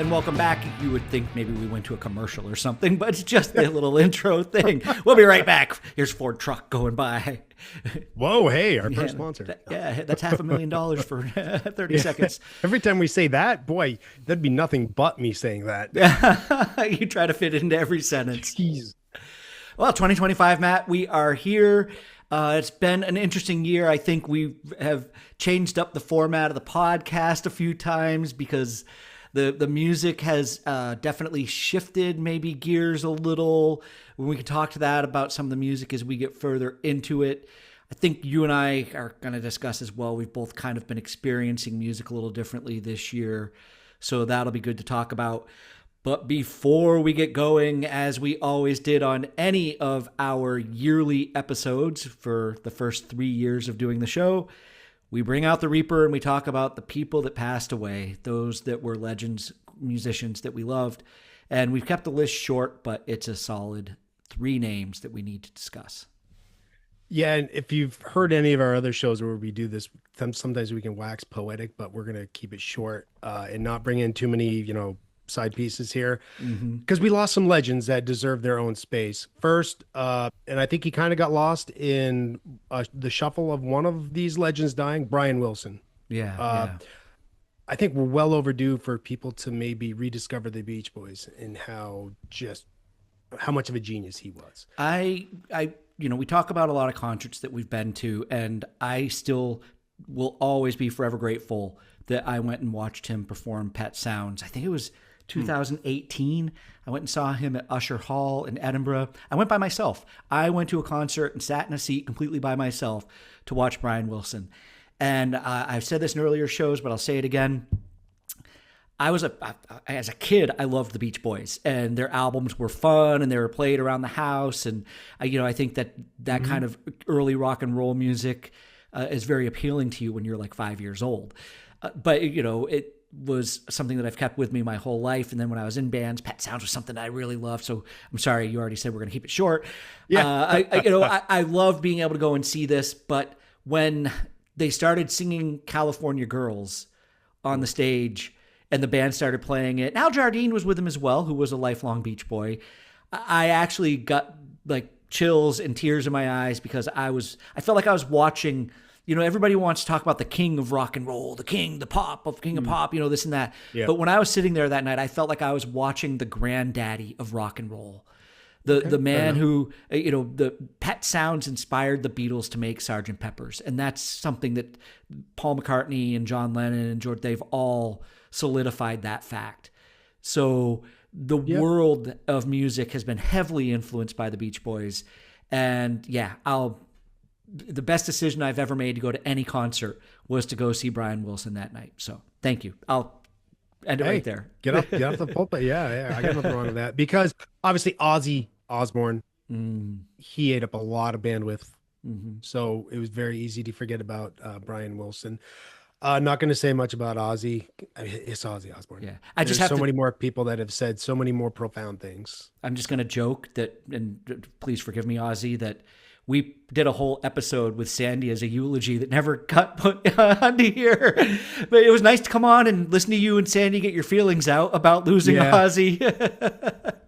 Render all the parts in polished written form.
and welcome back. You would think maybe we went to a commercial or something, but it's just a little intro thing. We'll be right back. Here's Ford truck going by. Whoa, hey, our first sponsor. That's $500,000 for 30 seconds. Every time we say that, boy, that'd be nothing but me saying that. You try to fit it into every sentence. Jeez. Well, 2025, Matt, we are here. It's been an interesting year. I think we have changed up the format of the podcast a few times because the music has definitely shifted maybe gears a little. We can talk to that about some of the music as we get further into it. I think you and I are going to discuss as well. We've both kind of been experiencing music a little differently this year, so that'll be good to talk about. But before we get going, as we always did on any of our yearly episodes for the first 3 years of doing the show, we bring out the Reaper and we talk about the people that passed away, those that were legends, musicians that we loved. And we've kept the list short, but it's a solid 3 names that we need to discuss. Yeah, and if you've heard any of our other shows where we do this, sometimes we can wax poetic, but we're going to keep it short and not bring in too many, side pieces here, because we lost some legends that deserve their own space. First, and I think he kind of got lost in the shuffle of one of these legends dying, Brian Wilson. Yeah. I think we're well overdue for people to maybe rediscover the Beach Boys and how much of a genius he was. We talk about a lot of concerts that we've been to, and I still will always be forever grateful that I went and watched him perform Pet Sounds. I think it was 2018. I went and saw him at Usher Hall in Edinburgh. I went by myself. I went to a concert and sat in a seat completely by myself to watch Brian Wilson. And I've said this in earlier shows, but I'll say it again. As a kid, I loved the Beach Boys, and their albums were fun, and they were played around the house. And I think that kind of early rock and roll music is very appealing to you when you're like 5 years old. But it was something that I've kept with me my whole life. And then when I was in bands, Pet Sounds was something I really loved. So I'm sorry, you already said we're going to keep it short. Yeah. I love being able to go and see this. But when they started singing California Girls on the stage and the band started playing it, Al Jardine was with them as well, who was a lifelong Beach Boy. I actually got like chills and tears in my eyes because I felt like I was watching. Everybody wants to talk about the king of rock and roll, the king of pop, this and that. Yeah. But when I was sitting there that night, I felt like I was watching the granddaddy of rock and roll. The man who, the Pet Sounds inspired the Beatles to make Sgt. Pepper's. And that's something that Paul McCartney and John Lennon and George, they've all solidified that fact. So the world of music has been heavily influenced by the Beach Boys. And the best decision I've ever made to go to any concert was to go see Brian Wilson that night. So thank you. I'll end it right there. Get off the pulpit. Yeah. I got nothing wrong with that, because obviously Ozzy Osbourne, he ate up a lot of bandwidth. So it was very easy to forget about Brian Wilson. Not going to say much about Ozzy. It's Ozzy Osbourne. Yeah, There's so many more people that have said so many more profound things. I'm just going to joke that, and please forgive me, Ozzy, that we did a whole episode with Sandy as a eulogy that never got put onto here. But it was nice to come on and listen to you and Sandy get your feelings out about losing Ozzy.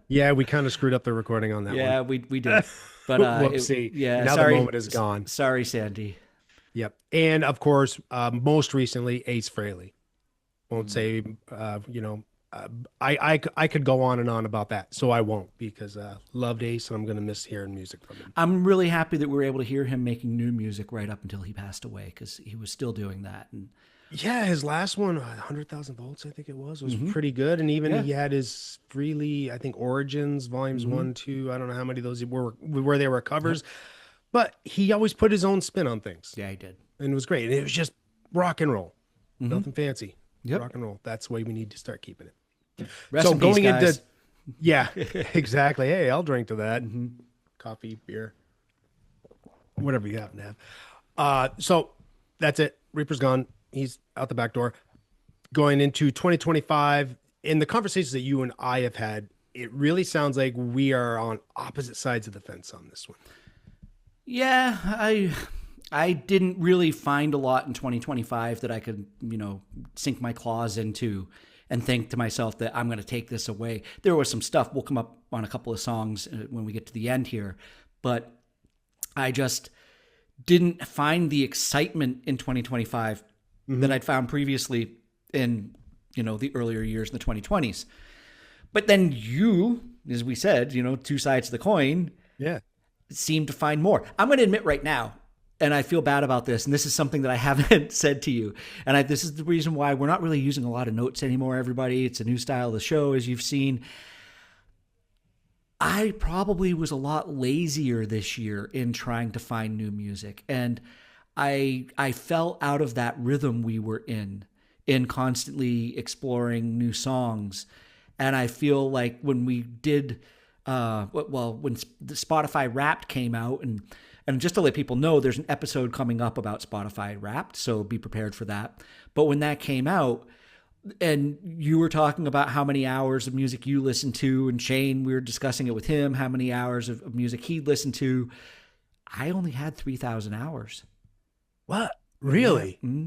Yeah, we kind of screwed up the recording on that one. Yeah, we did. But whoopsie. Now the moment is gone. Sorry, Sandy. Yep. And of course, most recently, Ace Frehley. Won't say, I could go on and on about that, so I won't, because loved Ace, and I'm going to miss hearing music from him. I'm really happy that we were able to hear him making new music right up until he passed away, because he was still doing that. And yeah, his last one, 100,000 Volts, I think it was pretty good. And even he had his Frehley, I think, Origins, volumes 1, 2, I don't know how many of those where they were covers, but he always put his own spin on things. Yeah, he did. And it was great. And it was just rock and roll. Nothing fancy. Yep. Rock and roll. That's the way we need to start keeping it. Rest in peace, guys. Yeah, exactly. Hey, I'll drink to that. Coffee, beer, whatever you happen to have. So that's it. Reaper's gone. He's out the back door. Going into 2025, in the conversations that you and I have had, it really sounds like we are on opposite sides of the fence on this one. Yeah, I didn't really find a lot in 2025 that I could, sink my claws into and think to myself that I'm going to take this away. There was some stuff. We'll come up on a couple of songs when we get to the end here, but I just didn't find the excitement in 2025 that I'd found previously in, the earlier years in the 2020s. But then you, as we said, two sides of the coin, seem to find more. I'm going to admit right now, and I feel bad about this, and this is something that I haven't said to you, and this is the reason why we're not really using a lot of notes anymore, everybody. It's a new style of the show, as you've seen. I probably was a lot lazier this year in trying to find new music, and I fell out of that rhythm we were in constantly exploring new songs. And I feel like when we did, when the Spotify Wrapped came out, and just to let people know, there's an episode coming up about Spotify Wrapped, so be prepared for that. But when that came out, and you were talking about how many hours of music you listened to, and Shane, we were discussing it with him, how many hours of music he'd listened to. I only had 3,000 hours. What? Really? Yeah.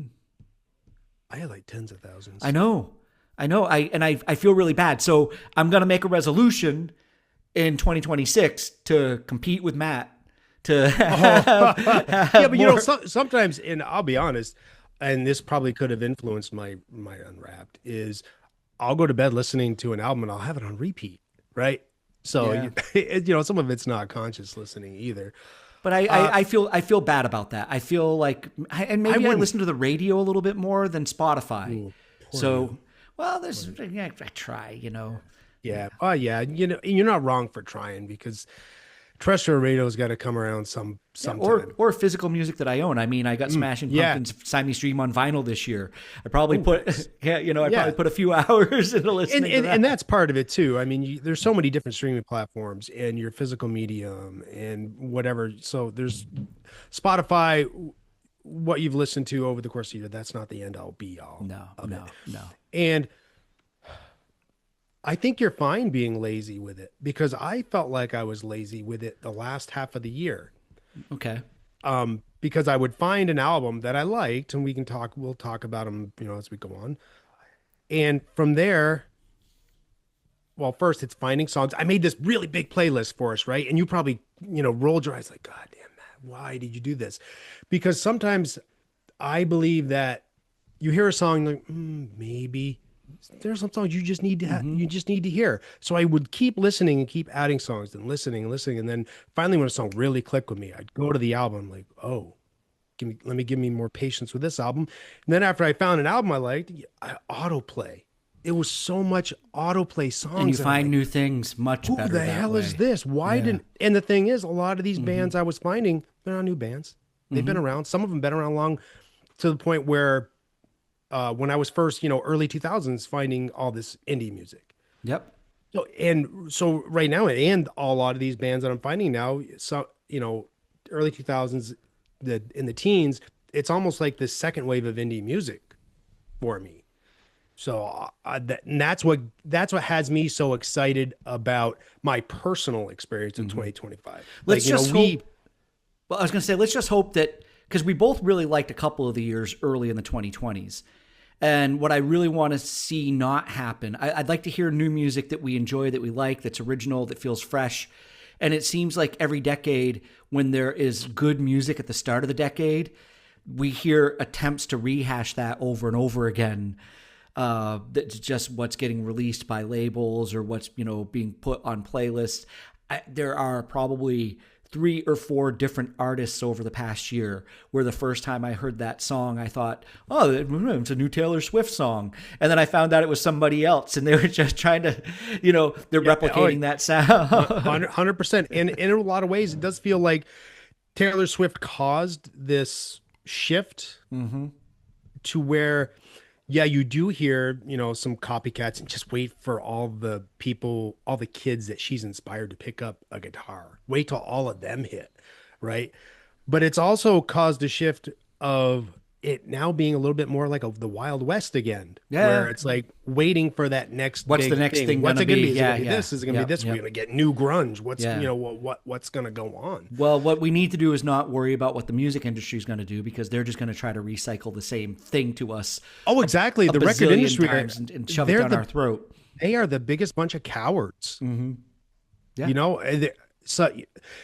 I had like tens of thousands. I know. I feel really bad. So I'm going to make a resolution in 2026 to compete with Matt. Yeah, but sometimes, and I'll be honest, and this probably could have influenced my Unwrapped, is I'll go to bed listening to an album and I'll have it on repeat, right? So some of it's not conscious listening either. But I feel bad about that. I feel like, and maybe I listen to the radio a little bit more than Spotify. Ooh, so, well, I try, Yeah. Oh, yeah. You're not wrong for trying, because terrestrial radio's got to come around sometime. Or physical music that I own. I mean, I got Smashing Pumpkins Siamese Dream on vinyl this year. I probably probably put a few hours into listening to that. And that's part of it too. I mean, there's so many different streaming platforms and your physical medium and whatever. So there's Spotify, what you've listened to over the course of the year, that's not the end all be all. No. And I think you're fine being lazy with it, because I felt like I was lazy with it the last half of the year. Okay. Because I would find an album that I liked, and we'll talk about them, as we go on. And from there, well, first it's finding songs. I made this really big playlist for us, right? And you probably, rolled your eyes like, God damn that. Why did you do this? Because sometimes I believe that you hear a song like, maybe there's some songs you just need to hear. So I would keep listening and keep adding songs and listening. And then finally, when a song really clicked with me, I'd go to the album like, oh, let me give me more patience with this album. And then after I found an album I liked, I autoplay. It was so much autoplay songs. And you find new things much better. Who the hell is this? And the thing is, a lot of these bands I was finding, they're not new bands. They've been around. Some of them been around long, to the point where when I was first, early 2000s, finding all this indie music. Yep. So right now, and a lot of these bands that I'm finding now, early 2000s, in the teens, it's almost like the second wave of indie music for me. So that's what has me so excited about my personal experience in 2025. Let's just hope. Well, I was going to say, let's just hope that, because we both really liked a couple of the years early in the 2020s. And what I really want to see not happen, I'd like to hear new music that we enjoy, that we like, that's original, that feels fresh. And it seems like every decade, when there is good music at the start of the decade, we hear attempts to rehash that over and over again. That's just what's getting released by labels or what's, being put on playlists. There are probably 3 or 4 different artists over the past year where the first time I heard that song, I thought, oh, it's a new Taylor Swift song. And then I found out it was somebody else, and they were just trying to, they're replicating that sound. 100%. And in a lot of ways, it does feel like Taylor Swift caused this shift to where, you do hear, some copycats, and just wait for all the kids that she's inspired to pick up a guitar. Wait till all of them hit, right? But it's also caused a shift of it now being a little bit more like the Wild West again, Yeah. where it's like waiting for that next What's big the next thing What's gonna it going to be? be? Is it Yeah, going to be yeah. this? Is it going to Yep, be this? yep. We're going to get new grunge. What's Yeah. what's going to go on? Well, what we need to do is not worry about what the music industry is going to do, because they're just going to try to recycle the same thing to us Oh, exactly. The record bazillion industry times and shove it they're down our throat. they are the biggest bunch of cowards. Yeah. You know, so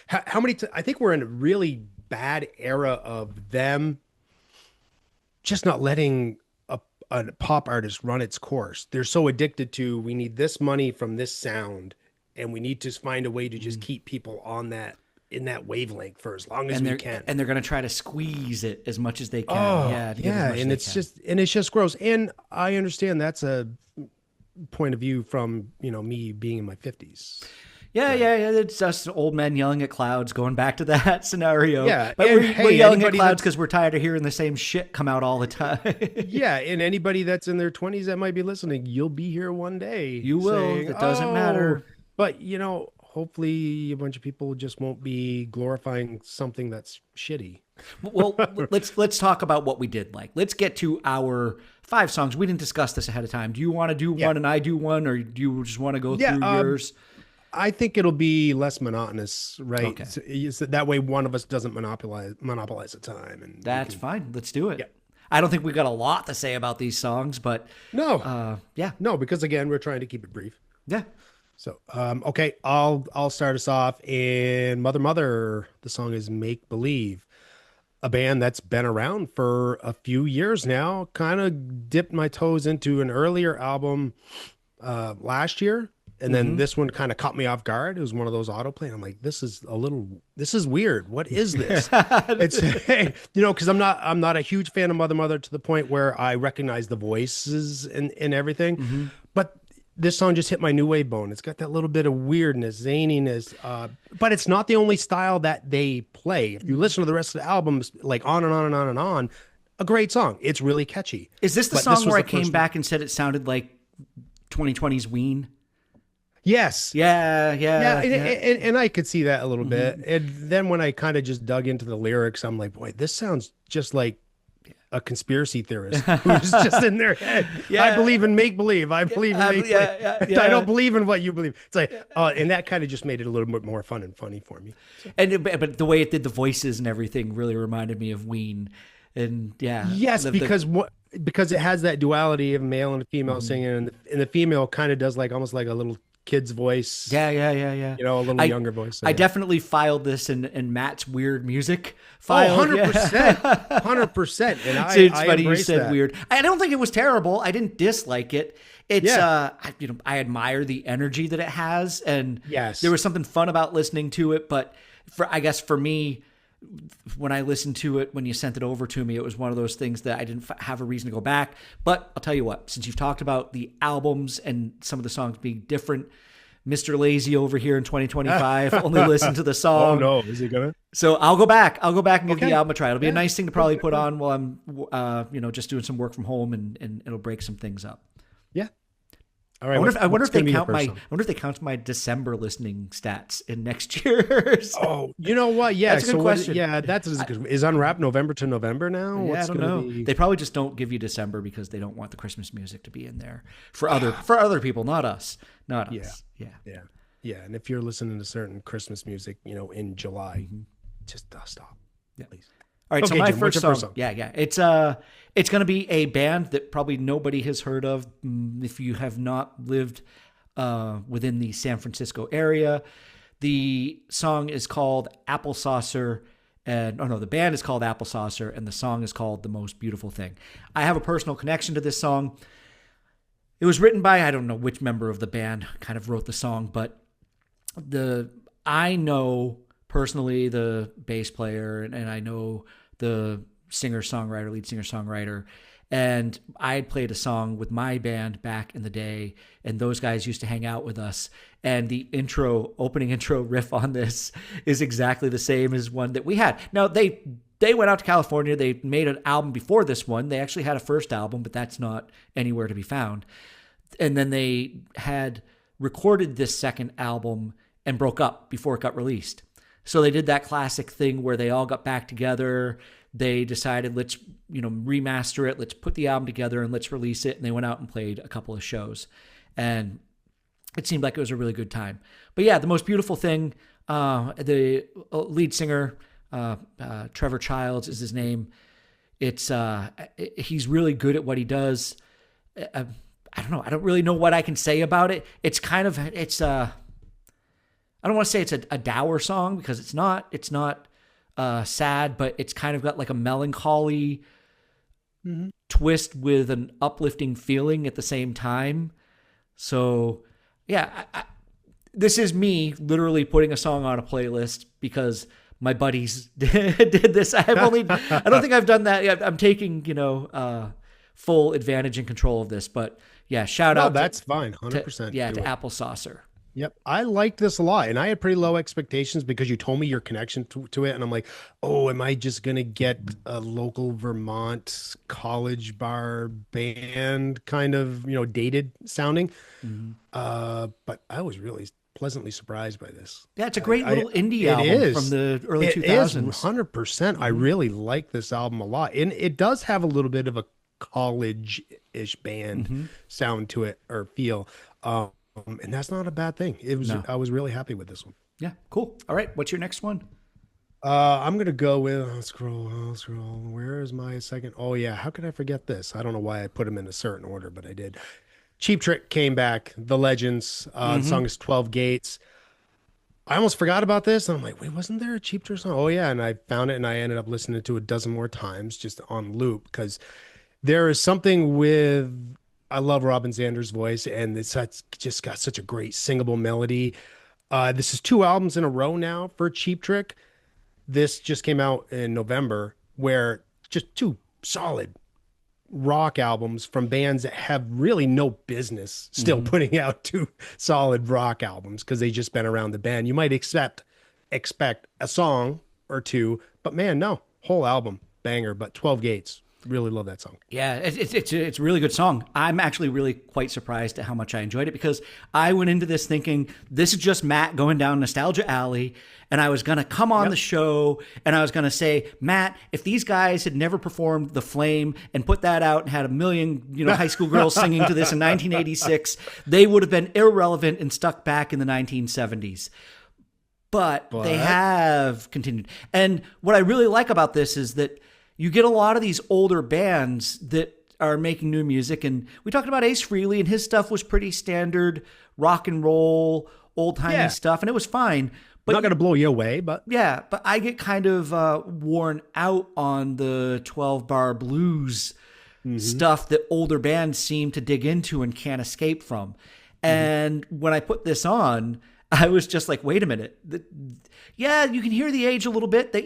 how many? I think we're in a really bad era of them just not letting a pop artist run its course. They're so addicted to, we need this money from this sound, and we need to find a way to just keep people on that, in that wavelength for as long as we can. And they're going to try to squeeze it as much as they can. Oh, to get as yeah, much as and they it's just gross. And I understand that's a point of view from, me being in my 50s. Yeah. It's just old men yelling at clouds, going back to that scenario. Yeah, But and we're yelling at anybody clouds because we're tired of hearing the same shit come out all the time. Yeah, and anybody that's in their 20s that might be listening, you'll be here one day. You will. saying, It doesn't matter. But, hopefully a bunch of people just won't be glorifying something that's shitty. Well, let's talk about what we did like. Let's get to our 5 songs. We didn't discuss this ahead of time. Do you want to do one and I do one, or do you just want to go through yours? I think it'll be less monotonous, right? Okay. So that way one of us doesn't monopolize the time. And That's fine. Let's do it. Yeah. I don't think we've got a lot to say about these songs, but no, yeah. no, because again, we're trying to keep it brief. Yeah. So, okay, I'll start us off. In Mother Mother, the song is Make Believe, a band that's been around for a few years now. Kind of dipped my toes into an earlier album last year, and then this one kind of caught me off guard. It was one of those autoplay. I'm like, this is weird. What is this? It's because I'm not a huge fan of Mother Mother to the point where I recognize the voices and everything, but this song just hit my new wave bone. It's got that little bit of weirdness, zaniness, but it's not the only style that they play. If you listen to the rest of the albums, like on and on and on and on, a great song. It's really catchy. Is this the song where I came back and said it sounded like 2020's Ween? Yes. Yeah. And I could see that a little bit. And then when I kind of just dug into the lyrics, I'm like, boy, this sounds just like a conspiracy theorist who's just in their head. Yeah. I believe in make believe. I believe in make believe. Yeah. I don't believe in what you believe. It's like, and that kind of just made it a little bit more fun and funny for me. So. But the way it did the voices and everything really reminded me of Ween. And yeah. Yes, because it has that duality of male and female singing, and the female kind of does like almost like a little kid's voice. Yeah. A little younger voice. So, I definitely filed this in Matt's weird music file. 100%. 100%. And It's funny you said that. weird. I don't think it was terrible. I didn't dislike it. It's I admire the energy that it has, and yes, there was something fun about listening to it. But for me, when I listened to it, when you sent it over to me, it was one of those things that I didn't have a reason to go back. But I'll tell you what, since you've talked about the albums and some of the songs being different, Mr. Lazy over here in 2025 only listen to the song. Oh no, is he gonna? So I'll go back and give the album a try. It'll be a nice thing to probably put on while I'm, just doing some work from home, and it'll break some things up. Yeah. All right. I wonder if they count my December listening stats in next year's. Oh, you know what? Yeah, that's a good question. Is Unwrapped November to November now? Yeah, I don't know. They probably just don't give you December because they don't want the Christmas music to be in there for other people, not us. Not us. Yeah. And if you're listening to certain Christmas music, in July, just stop, please. All right, okay, so my Jim, first what's your song. Yeah. It's going to be a band that probably nobody has heard of if you have not lived within the San Francisco area. The song is called Applesaucer, the band is called Applesaucer, and the song is called The Most Beautiful Thing. I have a personal connection to this song. It was written by, I don't know which member of the band kind of wrote the song, but I know personally the bass player, and I know the lead singer-songwriter, and I had played a song with my band back in the day, and those guys used to hang out with us, and the opening intro riff on this is exactly the same as one that we had. Now, they went out to California. They made an album before this one. They actually had a first album, but that's not anywhere to be found. And then they had recorded this second album and broke up before it got released. So they did that classic thing where they all got back together. They decided, let's, remaster it. Let's put the album together and let's release it. And they went out and played a couple of shows. And it seemed like it was a really good time. But yeah, the most beautiful thing, the lead singer, Trevor Childs is his name. He's really good at what he does. I don't know. I don't really know what I can say about it. It's kind of, I don't want to say it's a dour song because it's not. It's not sad, but it's kind of got like a melancholy twist with an uplifting feeling at the same time. So, yeah, this is me literally putting a song on a playlist because my buddies did this. I don't think I've done that yet. I'm taking, full advantage and control of this. But yeah, shout out. That's fine. 100%. To Applesaucer. Yep. I liked this a lot, and I had pretty low expectations because you told me your connection to it. And I'm like, oh, am I just going to get a local Vermont college bar band kind of, dated sounding? But I was really pleasantly surprised by this. Yeah, it's a great little indie album from the early 2000s. It is 100%. I really like this album a lot. And it does have a little bit of a college-ish band sound to it or feel. And that's not a bad thing. I was really happy with this one. Yeah, cool. All right, what's your next one? I'm gonna go with I'll scroll. Where is my second? Oh yeah, how could I forget this? I don't know why I put them in a certain order, but I did. Cheap Trick came back. The Legends. The song is 12 Gates. I almost forgot about this, and I'm like, wait, wasn't there a Cheap Trick song? Oh yeah, and I found it, and I ended up listening to it a dozen more times just on loop because there is something with. I love Robin Zander's voice, and it's just got such a great singable melody. This is 2 albums in a row now for Cheap Trick. This just came out in November, where just 2 solid rock albums from bands that have really no business still putting out 2 solid rock albums because they just been around the band. You might expect a song or 2, but man, no, whole album banger. But 12 Gates. Really love that song. Yeah, it's a really good song. I'm actually really quite surprised at how much I enjoyed it because I went into this thinking this is just Matt going down Nostalgia Alley, and I was going to come on the show and I was going to say, Matt, if these guys had never performed The Flame and put that out and had a million high school girls singing to this in 1986, they would have been irrelevant and stuck back in the 1970s. But they have continued. And what I really like about this is that you get a lot of these older bands that are making new music. And we talked about Ace Frehley, and his stuff was pretty standard rock and roll, old-timey stuff, and it was fine. But not going to blow you away, but... Yeah, but I get kind of worn out on the 12-bar blues stuff that older bands seem to dig into and can't escape from. And when I put this on... I was just like, wait a minute. Yeah, you can hear the age a little bit. That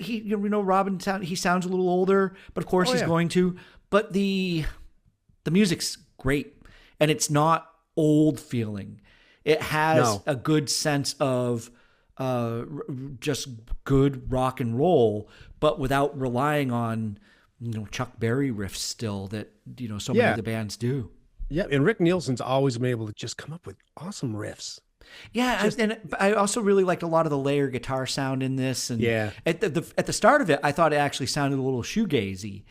Robin he sounds a little older, but of course he's going to. But the music's great, and it's not old feeling. It has a good sense of just good rock and roll, but without relying on Chuck Berry riffs still that so many of the bands do. Yeah, and Rick Nielsen's always been able to just come up with awesome riffs. Yeah, and I also really liked a lot of the layer guitar sound in this. And at the start of it, I thought it actually sounded a little shoegazy,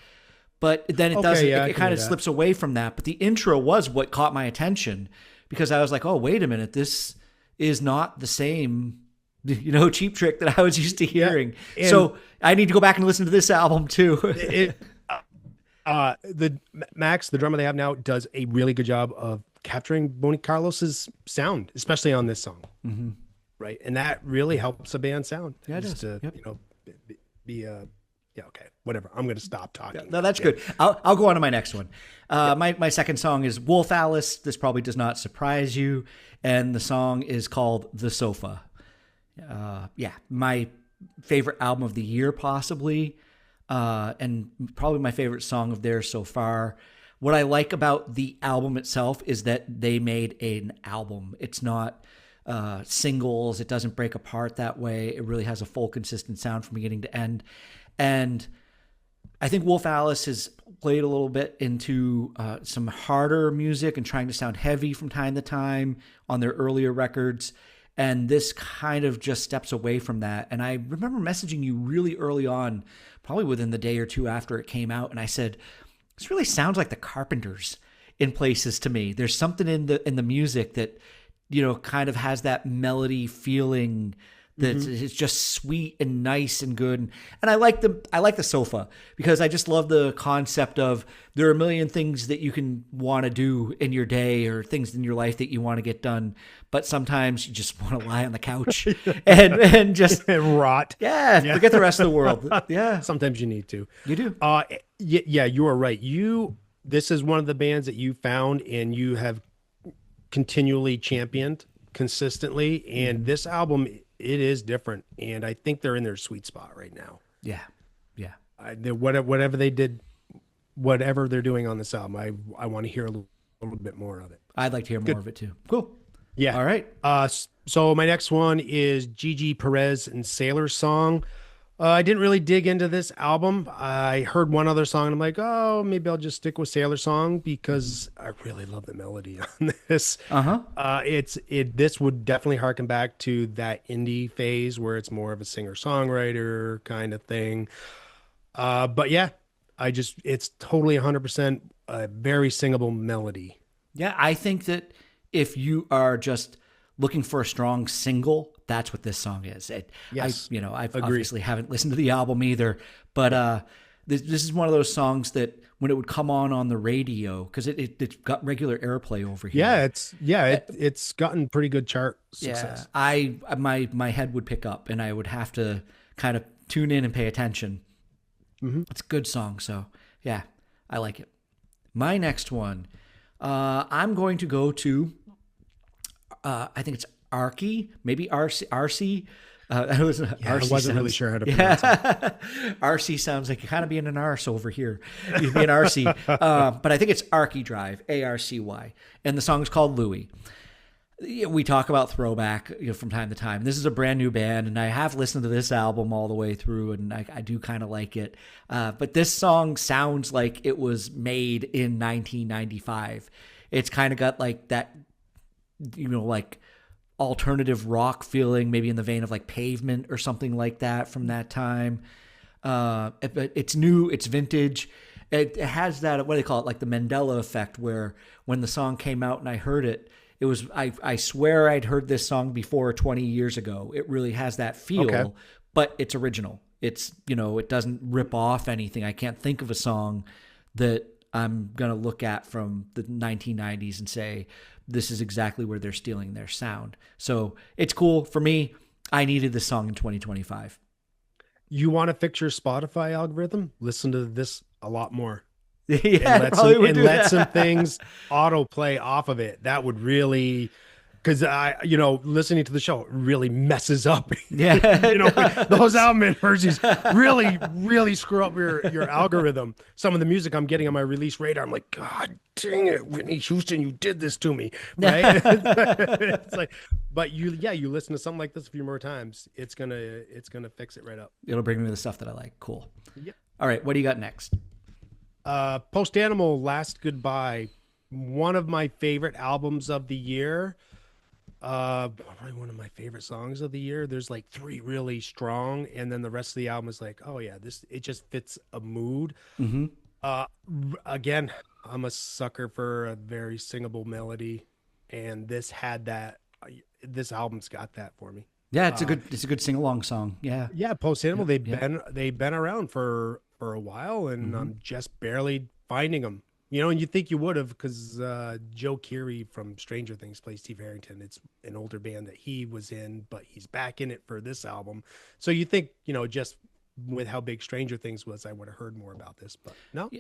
but then it doesn't. It kind of slips away from that. But the intro was what caught my attention because I was like, oh, wait a minute, this is not the same, Cheap Trick that I was used to hearing. Yeah, so I need to go back and listen to this album too. The Max, the drummer they have now, does a really good job of capturing Bonnie Carlos's sound, especially on this song, right? And that really helps a band sound. Yeah, it does. Okay, whatever. I'm going to stop talking. Yeah, no, that's good. I'll go on to my next one. My second song is Wolf Alice. This probably does not surprise you, and the song is called The Sofa. My favorite album of the year, possibly, and probably my favorite song of theirs so far. What I like about the album itself is that they made an album. It's not singles. It doesn't break apart that way. It really has a full, consistent sound from beginning to end. And I think Wolf Alice has played a little bit into some harder music and trying to sound heavy from time to time on their earlier records. And this kind of just steps away from that. And I remember messaging you really early on, probably within the day or two after it came out. And I said, this really sounds like the Carpenters in places to me. There's something in the music that, kind of has that melody feeling that is just sweet and nice and good. And I like the sofa because I just love the concept of there are a million things that you can want to do in your day or things in your life that you want to get done. But sometimes you just want to lie on the couch and just and rot. Yeah. Forget the rest of the world. Yeah. Sometimes you need to. You do. Yeah, you are right. This is one of the bands that you found and you have continually championed consistently. And this album, it is different, and I think they're in their sweet spot right now. Yeah. Whatever they did, whatever they're doing on this album, I want to hear a little bit more of it. I'd like to hear more of it too. Cool. Yeah. All right. So my next one is Gigi, Perez, and Sailor Song. I didn't really dig into this album. I heard one other song and I'm like, oh, maybe I'll just stick with Sailor Song because I really love the melody on this. This would definitely harken back to that indie phase where it's more of a singer-songwriter kind of thing. But yeah, it's totally 100% a very singable melody. Yeah, I think that if you are just looking for a strong single, that's what this song is. Yes, I've obviously haven't listened to the album either, but this is one of those songs that when it would come on the radio, because it got regular airplay over here. It's gotten pretty good chart success. Yeah, my head would pick up, and I would have to kind of tune in and pay attention. It's a good song, so yeah, I like it. My next one, I'm going to go to. I think it's Arcy, maybe Arcy. I wasn't really sure how to pronounce it. Arcy sounds like you're kind of being an arse over here. You're being Arcy. But I think it's Arcy Drive, Arcy. And the song's called Louie. We talk about throwback from time to time. This is a brand new band, and I have listened to this album all the way through, and I do kind of like it. But this song sounds like it was made in 1995. It's kind of got like that, like alternative rock feeling, maybe in the vein of like Pavement or something like that from that time. But it's new, it's vintage. It has that, what do they call it, like the Mandela effect, where when the song came out and I heard it, it was, I swear I'd heard this song before 20 years ago. It really has that feel, but it's original. It's, it doesn't rip off anything. I can't think of a song that I'm going to look at from the 1990s and say, this is exactly where they're stealing their sound. So it's cool. For me, I needed this song in 2025. You want to fix your Spotify algorithm? Listen to this a lot more. Yeah, and let some things autoplay off of it. That would really, because listening to the show really messes up. Those album inversions really screw up your algorithm. Some of the music I'm getting on my release radar, I'm like, God dang it, Whitney Houston, you did this to me, right? It's like, but you listen to something like this a few more times, it's gonna fix it right up. It'll bring me the stuff that I like. Cool. Yep. All right, what do you got next? Post Animal, Last Goodbye, one of my favorite albums of the year. Probably one of my favorite songs of the year. There's like 3 really strong, and then the rest of the album is like, oh yeah, it just fits a mood. Again, I'm a sucker for a very singable melody, and this had that. This album's got that for me. Yeah, it's a good sing along song. Yeah, Post Animal, they've been around for a while, and I'm just barely finding them. And you think you would have, because Joe Keery from Stranger Things plays Steve Harrington. It's an older band that he was in, but he's back in it for this album. So you think, just with how big Stranger Things was, I would have heard more about this. But no,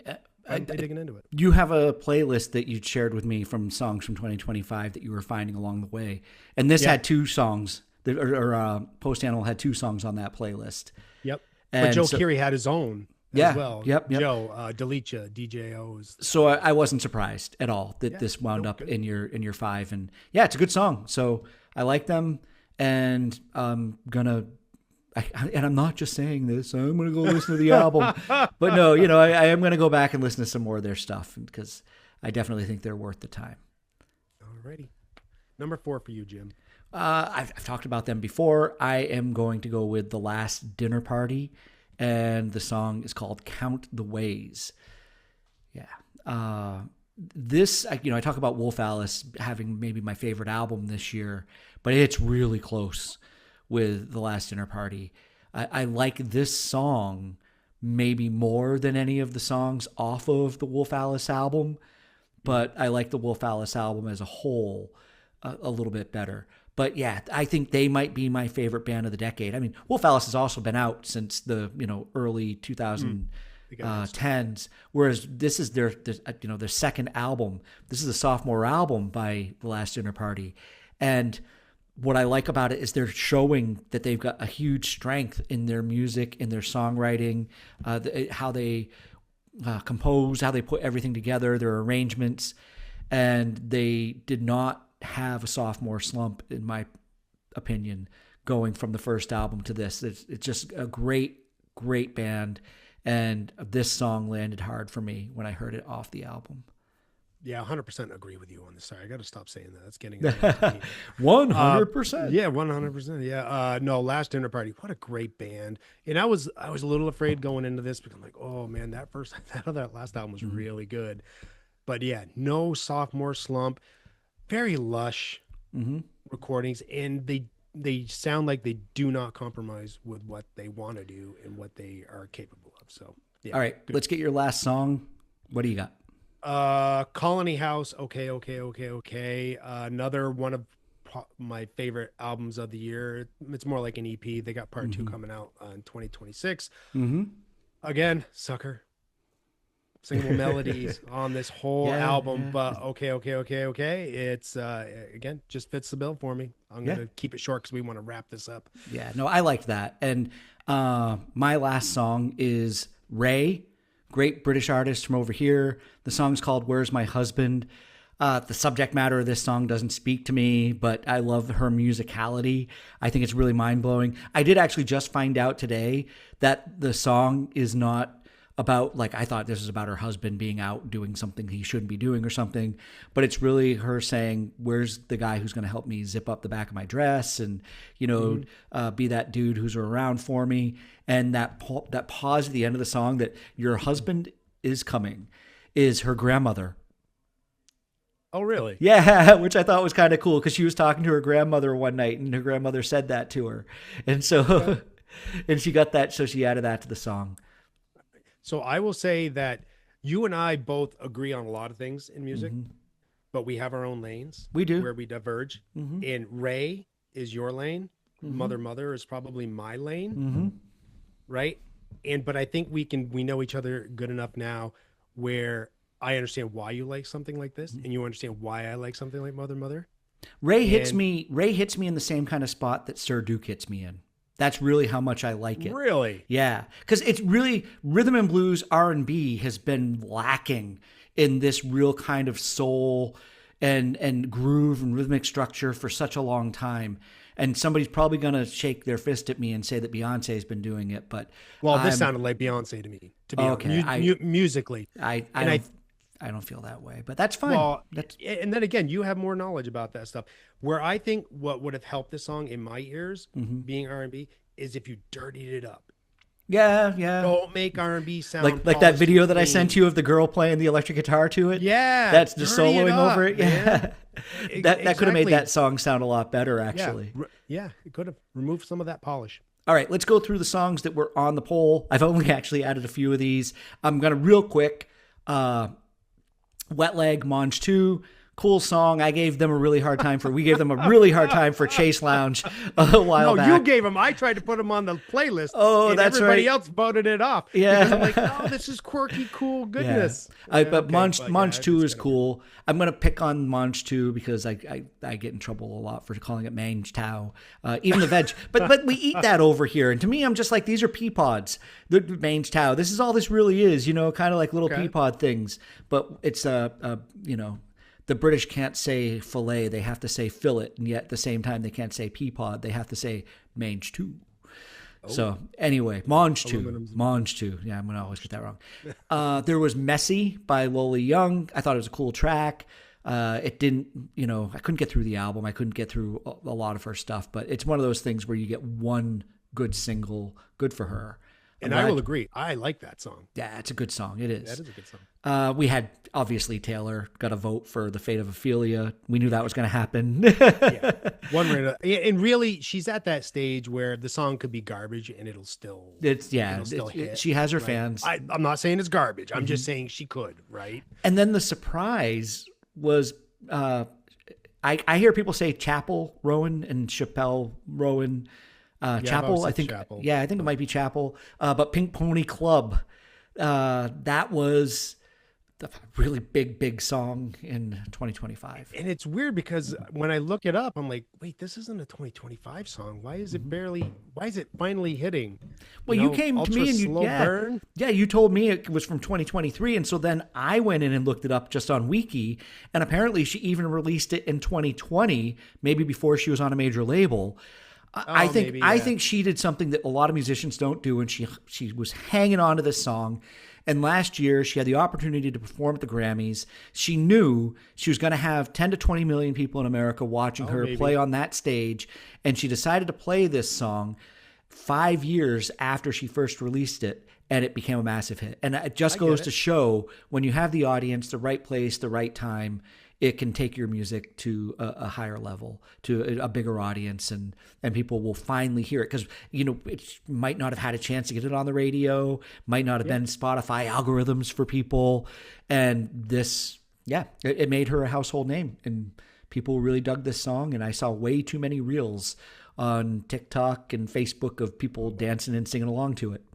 I'm digging into it. You have a playlist that you shared with me from songs from 2025 that you were finding along the way. And this had 2 songs, Post Animal had 2 songs on that playlist. Yep. And but Joe Keery had his own. Yeah. As well. Yep. Joe, Delicia, DJO's. So I wasn't surprised at all that this wound up in your 5, and yeah, it's a good song. So I like them, and I'm not just saying this. I'm gonna go listen to the album, but no, I am gonna go back and listen to some more of their stuff because I definitely think they're worth the time. Alrighty, number 4 for you, Jim. I've talked about them before. I am going to go with The Last Dinner Party, and the song is called Count the Ways. Yeah. I talk about Wolf Alice having maybe my favorite album this year, but it's really close with The Last Dinner Party. I like this song maybe more than any of the songs off of the Wolf Alice album, but I like the Wolf Alice album as a whole a little bit better. But yeah, I think they might be my favorite band of the decade. I mean, Wolf Alice has also been out since the early 2010s, whereas this is their second album. This is the sophomore album by The Last Dinner Party, and what I like about it is they're showing that they've got a huge strength in their music, in their songwriting, how they compose, how they put everything together, their arrangements, and they did not have a sophomore slump, in my opinion, going from the first album to this. It's just a great, great band, and this song landed hard for me when I heard it off the album. Yeah, 100% agree with you on this. Sorry, I got to stop saying that. That's getting 100%. Yeah, 100%. Yeah. No, Last Dinner Party. What a great band. And I was a little afraid going into this because I'm like, oh man, that last album was really good. But yeah, no sophomore slump. Very lush recordings, and they sound like they do not compromise with what they want to do and what they are capable of. So yeah. All right, let's get your last song. What do you got? Colony House. Okay. Another one of my favorite albums of the year. It's more like an EP. They got part 2 coming out in 2026. Again, sucker. Single melodies on this whole album, but okay. It's again, just fits the bill for me. I'm gonna keep it short because we want to wrap this up. Yeah, no, I like that. And my last song is Raye, great British artist from over here. The song's called Where's My Husband? The subject matter of this song doesn't speak to me, but I love her musicality. I think it's really mind-blowing. I did actually just find out today that the song is not about, like, I thought this was about her husband being out doing something he shouldn't be doing or something, but it's really her saying, where's the guy who's going to help me zip up the back of my dress and, be that dude who's around for me. And that pause at the end of the song, that your husband is coming, is her grandmother. Oh, really? Yeah, which I thought was kind of cool because she was talking to her grandmother one night and her grandmother said that to her. And so, and she got that, so she added that to the song. So I will say that you and I both agree on a lot of things in music, but we have our own lanes. We do. Where we diverge. And Raye is your lane. Mother is probably my lane. Right? But I think we know each other good enough now where I understand why you like something like this and you understand why I like something like Mother. Raye hits me in the same kind of spot that Sir Duke hits me in. That's really how much I like it. Really? Yeah. Because it's really, rhythm and blues R&B has been lacking in this real kind of soul and groove and rhythmic structure for such a long time. And somebody's probably going to shake their fist at me and say that Beyonce's been doing it. But this sounded like Beyonce to me, to be honest. Musically. I don't feel that way, but that's fine. Well, and then again, you have more knowledge about that stuff. Where I think what would have helped this song in my ears, being R&B, is if you dirtied it up. Yeah. Don't make R&B sound like that video that I sent you of the girl playing the electric guitar to it. Yeah, that's just soloing over it. Yeah, that could have made that song sound a lot better, actually. Yeah, it could have removed some of that polish. All right, let's go through the songs that were on the poll. I've only actually added a few of these. I'm gonna real quick. Wet Leg, Monge 2, cool song. We gave them a really hard time for Chase Lounge a while back. No, you gave them. I tried to put them on the playlist. Oh, and that's everybody right. else voted it off. Yeah. Because I'm like, oh, this is quirky, cool goodness. Yeah. But Monge 2 is cool. I'm going to pick on Monge 2 because I get in trouble a lot for calling it Mange Tao. Even the veg. But we eat that over here. And to me, I'm just like, these are pea pods. The Mange Tao. This is all this really is, kind of like little pea pod things. But it's, the British can't say fillet. They have to say fillet. And yet at the same time, they can't say pea pod. They have to say Mange 2. Oh. So anyway, Monge 2. Yeah, I'm going to always get that wrong. There was Messy by Lola Young. I thought it was a cool track. It didn't, I couldn't get through the album. I couldn't get through a lot of her stuff, but it's one of those things where you get one good single, good for her. And I will agree. I like that song. Yeah, it's a good song. It is. That is a good song. We had, obviously, Taylor got a vote for The Fate of Ophelia. We knew that was going to happen. Yeah. And really, she's at that stage where the song could be garbage and it'll still hit, she has her right? fans. I'm not saying it's garbage. I'm just saying she could, right? And then the surprise was, I hear people say Chapel Rowan and Chappelle Rowan. Chapel, I think. Chapel. Yeah, I think it might be Chapel. But Pink Pony Club, that was a really big song in 2025. And it's weird because when I look it up, I'm like, wait, this isn't a 2025 song. Why is it finally hitting? Well, you came to me and burn? you told me it was from 2023. And so then I went in and looked it up just on Wiki. And apparently she even released it in 2020, maybe before she was on a major label. I think she did something that a lot of musicians don't do, and she was hanging on to this song. And last year, she had the opportunity to perform at the Grammys. She knew she was going to have 10 to 20 million people in America watching her play on that stage, and she decided to play this song 5 years after she first released it, and it became a massive hit. And it just goes to show, when you have the audience, the right place, the right time, it can take your music to a higher level, to a bigger audience, and people will finally hear it. Because, it might not have had a chance to get it on the radio, might not have been Spotify algorithms for people. And this, it made her a household name. And people really dug this song. And I saw way too many reels on TikTok and Facebook of people dancing and singing along to it.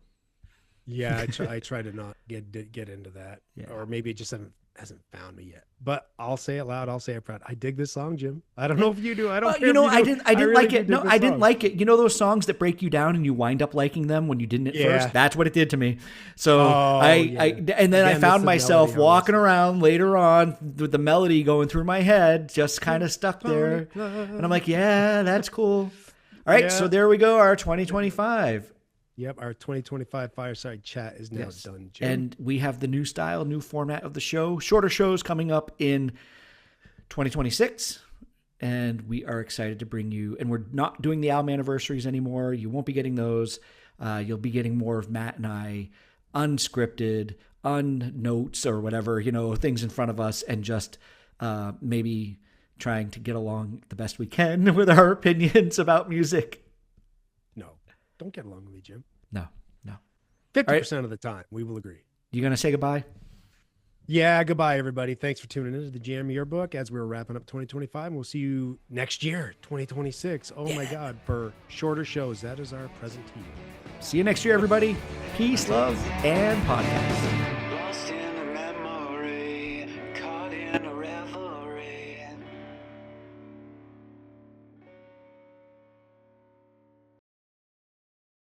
Yeah, I try to not get into that. Yeah. Or maybe it just hasn't found me yet. But I'll say it loud. I'll say it proud. I dig this song, Jim. I don't know if you do. I don't. I didn't like it. No, I didn't like it. You know those songs that break you down and you wind up liking them when you didn't at first? That's what it did to me. So I found myself walking around later on with the melody going through my head, just kind of stuck there. And I'm like, yeah, that's cool. All right, so there we go. Our 2025. Yep, our 2025 Fireside Chat is now done, Jim. And we have the new style, new format of the show. Shorter shows coming up in 2026. And we are excited to bring you, and we're not doing the album anniversaries anymore. You won't be getting those. You'll be getting more of Matt and I, unscripted, unnotes or whatever, things in front of us, and just maybe trying to get along the best we can with our opinions about music. Don't get along with me, Jim. No. 50% of the time, we will agree. You going to say goodbye? Yeah, goodbye, everybody. Thanks for tuning in to the Jam Yearbook as we're wrapping up 2025. And we'll see you next year, 2026. Oh, my God, for shorter shows. That is our present to you. See you next year, everybody. Peace, love, and podcast.